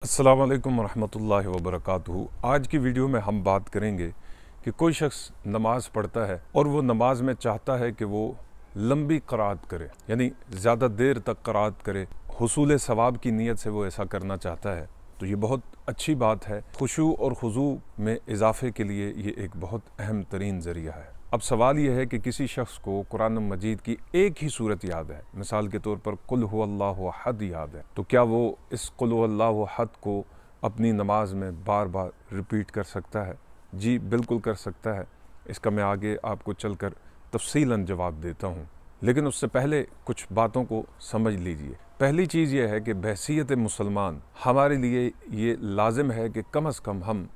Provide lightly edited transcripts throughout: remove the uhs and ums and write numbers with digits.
अस्सलाम वालेकुम रहमतुल्लाहि व बरकातुहू। आज की वीडियो में हम बात करेंगे कि कोई शख्स नमाज पढ़ता है और वो नमाज में चाहता है कि वो लंबी क़राअत करे, यानी ज़्यादा देर तक क़राअत करे, हुसूल सवाब की नीयत से वो ऐसा करना चाहता है। तो ये बहुत अच्छी बात है। खुशू और खुजू में इजाफ़े के लिए ये एक बहुत अहम तरीन ज़रिया है। अब सवाल यह है कि किसी शख्स को कुरान मजीद की एक ही सूरत याद है, मिसाल के तौर पर कुल हुवल्लाहु अहद याद है, तो क्या वो इस कुल हुवल्लाहु अहद को अपनी नमाज में बार बार रिपीट कर सकता है? जी बिल्कुल कर सकता है। इसका मैं आगे आपको चलकर तफसीलन जवाब देता हूँ, लेकिन उससे पहले कुछ बातों को समझ लीजिए। पहली चीज़ यह है कि बहसीयत मुसलमान हमारे लिए ये लाजिम है कि कम अज़ कम हम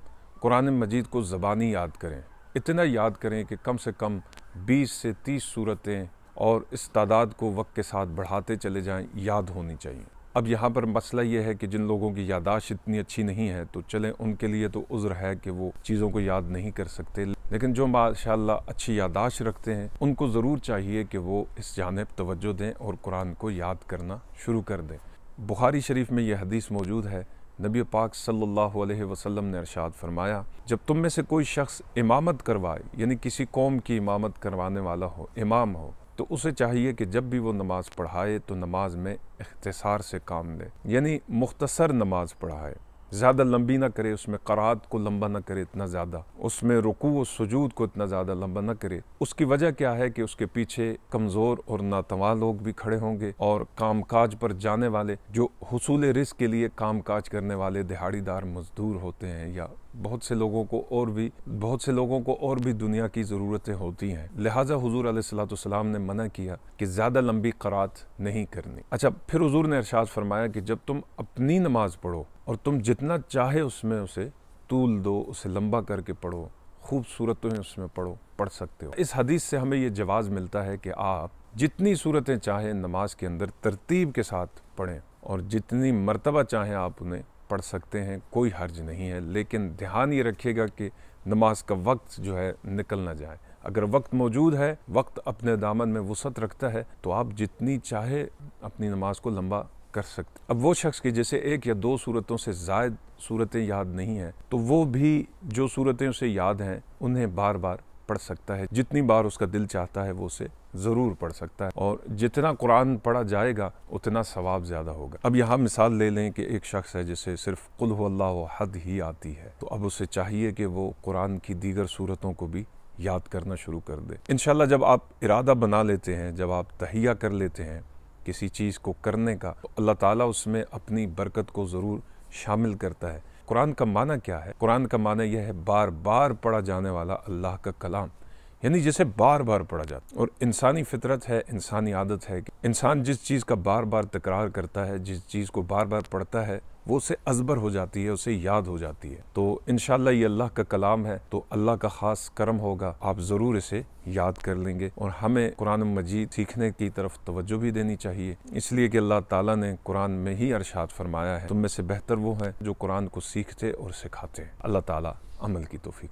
कुरान मजीद को ज़बानी याद करें। इतना याद करें कि कम से कम 20 से 30 सूरतें, और इस तादाद को वक्त के साथ बढ़ाते चले जाएं, याद होनी चाहिए। अब यहाँ पर मसला ये है कि जिन लोगों की यादाश्त इतनी अच्छी नहीं है तो चलें, उनके लिए तो उज़्र है कि वो चीज़ों को याद नहीं कर सकते, लेकिन जो माशाअल्लाह अच्छी यादाश्त रखते हैं उनको ज़रूर चाहिए कि वो इस जानिब तवज्जो दें और कुरान को याद करना शुरू कर दें। बुखारी शरीफ में यह हदीस मौजूद है। नबी पाक सल्लल्लाहु अलैहि वसल्लम ने इरशाद फरमाया, जब तुम में से कोई शख्स इमामत करवाए, यानी किसी कौम की इमामत करवाने वाला हो, इमाम हो, तो उसे चाहिए कि जब भी वो नमाज पढ़ाए तो नमाज में इख्तिसार से काम ले, यानी मुख्तसर नमाज पढ़ाए, ज़्यादा लंबी ना करे, उसमें क़राअत को लंबा ना करे इतना ज़्यादा, उसमें रुकू और सुजूद को इतना ज़्यादा लंबा ना करे। उसकी वजह क्या है कि उसके पीछे कमज़ोर और नातवा लोग भी खड़े होंगे, और कामकाज पर जाने वाले, जो हुसूल रिज़्क़ के लिए कामकाज करने वाले दिहाड़ीदार मजदूर होते हैं, या बहुत से लोगों को और भी दुनिया की ज़रूरतें होती हैं। लिहाजा हुज़ूर अलैहिस्सलाम ने मना किया कि ज़्यादा लंबी क़राअत नहीं करनी। अच्छा, फिर हुज़ूर ने इरशाद फरमाया कि जब तुम अपनी नमाज पढ़ो और तुम जितना चाहे उसमें उसे तूल दो, उसे लंबा करके पढ़ो, खूबसूरतें उसमें पढ़ सकते हो। इस हदीस से हमें ये जवाज़ मिलता है कि आप जितनी सूरतें चाहें नमाज के अंदर तरतीब के साथ पढ़ें, और जितनी मरतबा चाहें आप उन्हें पढ़ सकते हैं, कोई हर्ज नहीं है। लेकिन ध्यान ये रखिएगा कि नमाज का वक्त जो है निकल ना जाए। अगर वक्त मौजूद है, वक्त अपने दामन में वसअत रखता है, तो आप जितनी चाहे अपनी नमाज को लंबा कर सकते। अब वो शख्स की जैसे एक या दो सूरतों से ज़ायद सूरतें याद नहीं हैं, तो वो भी जो सूरतें उसे याद हैं उन्हें बार बार पढ़ सकता है। जितनी बार उसका दिल चाहता है वो उसे ज़रूर पढ़ सकता है, और जितना कुरान पढ़ा जाएगा उतना सवाब ज़्यादा होगा। अब यहाँ मिसाल ले लें कि एक शख्स है जिसे सिर्फ कुल हुवल्लाहु अहद ही आती है, तो अब उसे चाहिए कि वो कुरान की दीगर सूरतों को भी याद करना शुरू कर दे। इंशाअल्लाह जब आप इरादा बना लेते हैं, जब आप तहिया कर लेते हैं किसी चीज़ को करने का, तो अल्लाह ताला उसमें अपनी बरकत को ज़रूर शामिल करता है। कुरान का माना क्या है? कुरान का माना यह है बार बार पढ़ा जाने वाला अल्लाह का कलाम, यानी जिसे बार बार पढ़ा जाता है। और इंसानी फितरत है, इंसानी आदत है कि इंसान जिस चीज़ का बार बार तकरार करता है, जिस चीज़ को बार बार पढ़ता है, वो उसे अज़बर हो जाती है, उसे याद हो जाती है। तो इंशाअल्लाह ये अल्लाह का कलाम है, तो अल्लाह का ख़ास करम होगा, आप ज़रूर इसे याद कर लेंगे। और हमें कुरान मजीद सीखने की तरफ तवज्जो भी देनी चाहिए, इसलिए कि अल्लाह ताला ने कुरान में ही इरशाद फरमाया है, तुम में से बेहतर वो हैं जो कुरान को सीखते और सिखाते हैं। अल्लाह ताला अमल की तौफीक